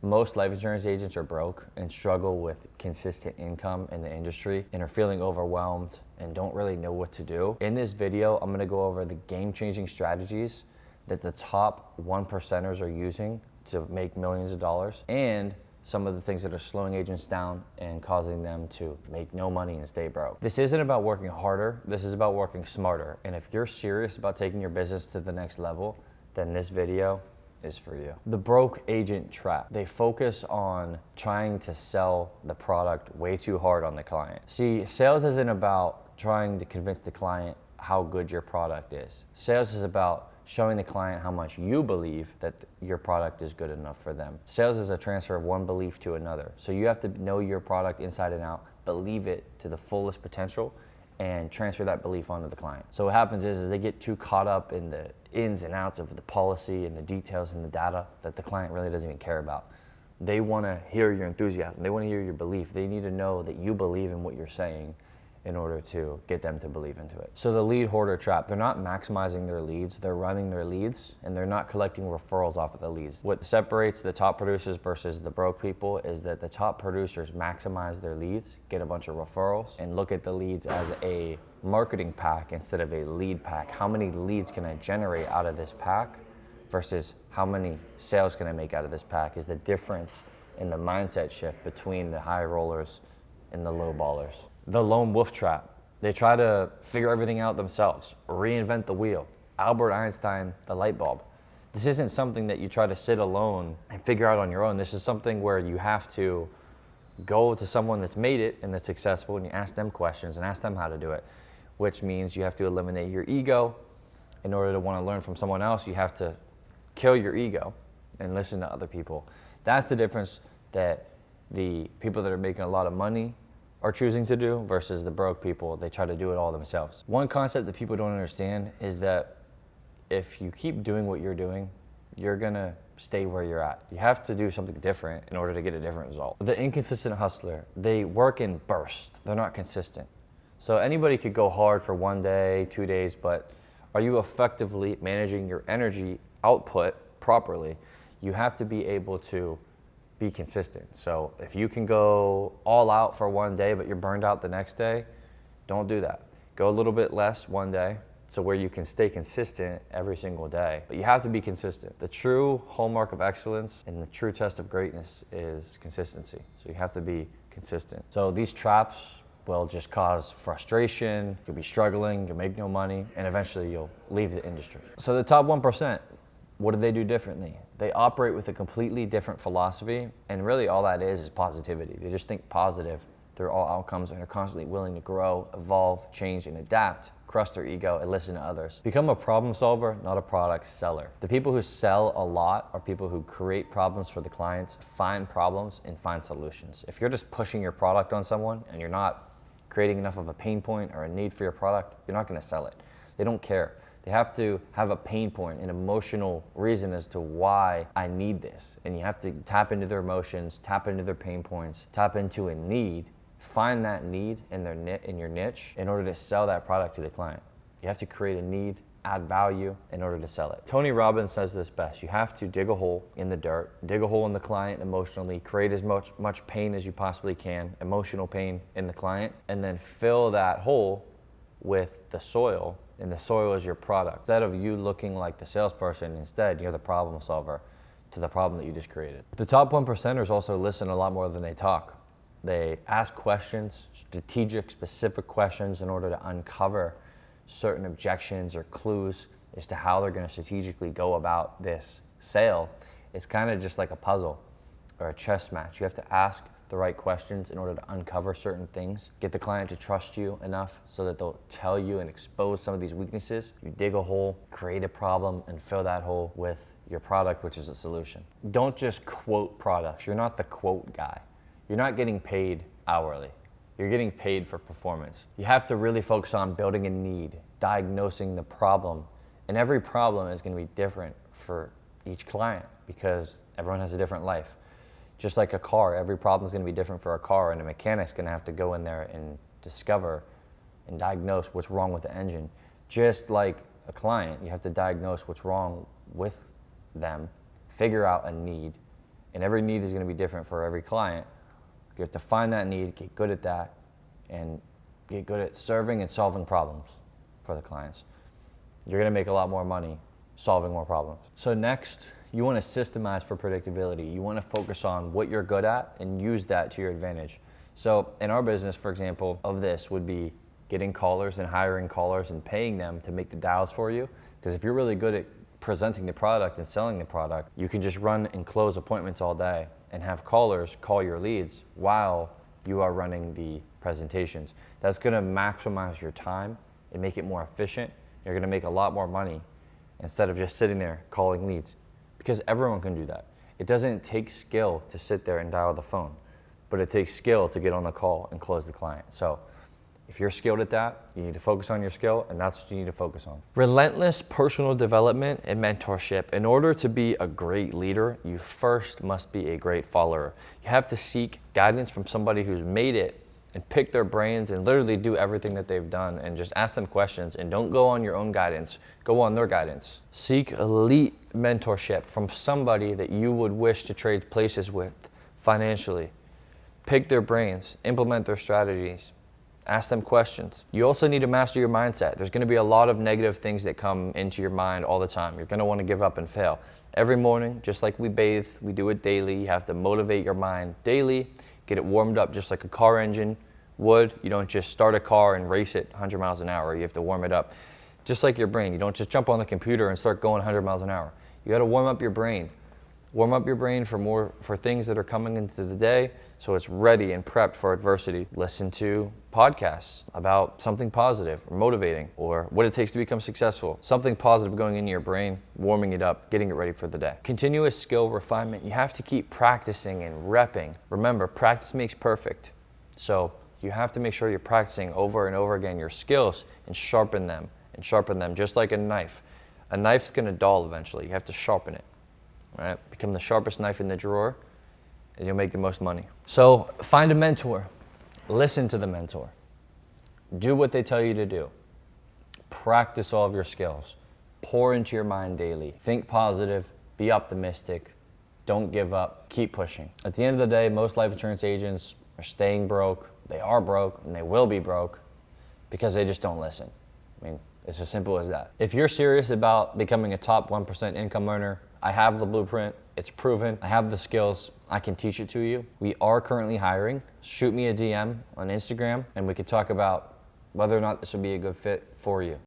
Most life insurance agents are broke and struggle with consistent income in the industry and are feeling overwhelmed and don't really know what to do. In this video, I'm gonna go over the game-changing strategies that the top 1%ers are using to make millions of dollars, and some of the things that are slowing agents down and causing them to make no money and stay broke. This isn't about working harder, this is about working smarter. And if you're serious about taking your business to the next level, then this video is for you. The broke agent trap. They focus on trying to sell the product way too hard on the client. See, sales isn't about trying to convince the client how good your product is. Sales is about showing the client how much you believe that your product is good enough for them. Sales is a transfer of one belief to another. So you have to know your product inside and out, believe it to the fullest potential, and transfer that belief onto the client. So what happens is they get too caught up in the ins and outs of the policy and the details and the data that the client really doesn't even care about. They wanna hear your enthusiasm, they wanna hear your belief. They need to know that you believe in what you're saying in order to get them to believe into it. So the lead hoarder trap, they're not maximizing their leads, they're running their leads, and they're not collecting referrals off of the leads. What separates the top producers versus the broke people is that the top producers maximize their leads, get a bunch of referrals, and look at the leads as a marketing pack instead of a lead pack. How many leads can I generate out of this pack versus how many sales can I make out of this pack is the difference in the mindset shift between the high rollers and the low ballers. The lone wolf trap. They try to figure everything out themselves, reinvent the wheel. Albert Einstein, the light bulb. This isn't something that you try to sit alone and figure out on your own. This is something where you have to go to someone that's made it and that's successful, and you ask them questions and ask them how to do it, which means you have to eliminate your ego. In order to want to learn from someone else, you have to kill your ego and listen to other people. That's the difference that the people that are making a lot of money are choosing to do versus the broke people. They try to do it all themselves. One concept that people don't understand is that if you keep doing what you're doing, you're gonna stay where you're at. You have to do something different in order to get a different result. The inconsistent hustler, they work in bursts. They're not consistent. So anybody could go hard for 1 day, 2 days, but are you effectively managing your energy output properly? You have to be able to be consistent. So if you can go all out for 1 day, but you're burned out the next day, don't do that. Go a little bit less 1 day, so where you can stay consistent every single day. But you have to be consistent. The true hallmark of excellence and the true test of greatness is consistency. So you have to be consistent. So these traps will just cause frustration, you'll be struggling, you'll make no money, and eventually you'll leave the industry. So the top 1%, what do they do differently? They operate with a completely different philosophy, and really all that is positivity. They just think positive through all outcomes and are constantly willing to grow, evolve, change, and adapt, crush their ego, and listen to others. Become a problem solver, not a product seller. The people who sell a lot are people who create problems for the clients, find problems, and find solutions. If you're just pushing your product on someone and you're not creating enough of a pain point or a need for your product, you're not gonna sell it. They don't care. They have to have a pain point, an emotional reason as to why I need this. And you have to tap into their emotions, tap into their pain points, tap into a need, find that need in your niche in order to sell that product to the client. You have to create a need, add value in order to sell it. Tony Robbins says this best. You have to dig a hole in the dirt, dig a hole in the client emotionally, create as much pain as you possibly can, emotional pain in the client, and then fill that hole with the soil, and the soil is your product. Instead of you looking like the salesperson, instead you're the problem solver to the problem that you just created. The top 1%ers also listen a lot more than they talk. They ask questions, strategic, specific questions in order to uncover certain objections or clues as to how they're gonna strategically go about this sale. It's kind of just like a puzzle or a chess match. You have to ask the right questions in order to uncover certain things, get the client to trust you enough so that they'll tell you and expose some of these weaknesses. You dig a hole, create a problem, and fill that hole with your product, which is a solution. Don't just quote products. You're not the quote guy. You're not getting paid hourly. You're getting paid for performance. You have to really focus on building a need, diagnosing the problem, and every problem is gonna be different for each client because everyone has a different life. Just like a car, every problem is going to be different for a car, and a mechanic's going to have to go in there and discover and diagnose what's wrong with the engine. Just like a client, you have to diagnose what's wrong with them, figure out a need, and every need is going to be different for every client. You have to find that need, get good at that, and get good at serving and solving problems for the clients. You're going to make a lot more money solving more problems. So next, you want to systemize for predictability. You want to focus on what you're good at and use that to your advantage. So in our business, for example, of this would be getting callers and hiring callers and paying them to make the dials for you. Because if you're really good at presenting the product and selling the product, you can just run and close appointments all day and have callers call your leads while you are running the presentations. That's gonna maximize your time and make it more efficient. You're gonna make a lot more money instead of just sitting there calling leads, because everyone can do that. It doesn't take skill to sit there and dial the phone, but it takes skill to get on the call and close the client. So if you're skilled at that, you need to focus on your skill, and that's what you need to focus on. Relentless personal development and mentorship. In order to be a great leader, you first must be a great follower. You have to seek guidance from somebody who's made it and pick their brains and literally do everything that they've done and just ask them questions, and don't go on your own guidance, go on their guidance. Seek elite mentorship from somebody that you would wish to trade places with financially. Pick their brains, implement their strategies. Ask them questions. You also need to master your mindset. There's gonna be a lot of negative things that come into your mind all the time. You're gonna wanna give up and fail. Every morning, just like we bathe, we do it daily. You have to motivate your mind daily, get it warmed up just like a car engine would. You don't just start a car and race it 100 miles an hour. You have to warm it up. Just like your brain, you don't just jump on the computer and start going 100 miles an hour. You gotta warm up your brain. Warm up your brain for things that are coming into the day so it's ready and prepped for adversity. Listen to podcasts about something positive or motivating, or what it takes to become successful. Something positive going into your brain, warming it up, getting it ready for the day. Continuous skill refinement. You have to keep practicing and repping. Remember, practice makes perfect. So you have to make sure you're practicing over and over again your skills and sharpen them just like a knife. A knife's gonna dull eventually. You have to sharpen it. Right? Become the sharpest knife in the drawer, and you'll make the most money. So find a mentor, listen to the mentor, do what they tell you to do, practice all of your skills, pour into your mind daily, think positive, be optimistic, don't give up, keep pushing. At the end of the day, most life insurance agents are staying broke, they are broke, and they will be broke because they just don't listen. I mean, it's as simple as that. If you're serious about becoming a top 1% income earner, I have the blueprint, it's proven, I have the skills, I can teach it to you. We are currently hiring. Shoot me a DM on Instagram and we could talk about whether or not this would be a good fit for you.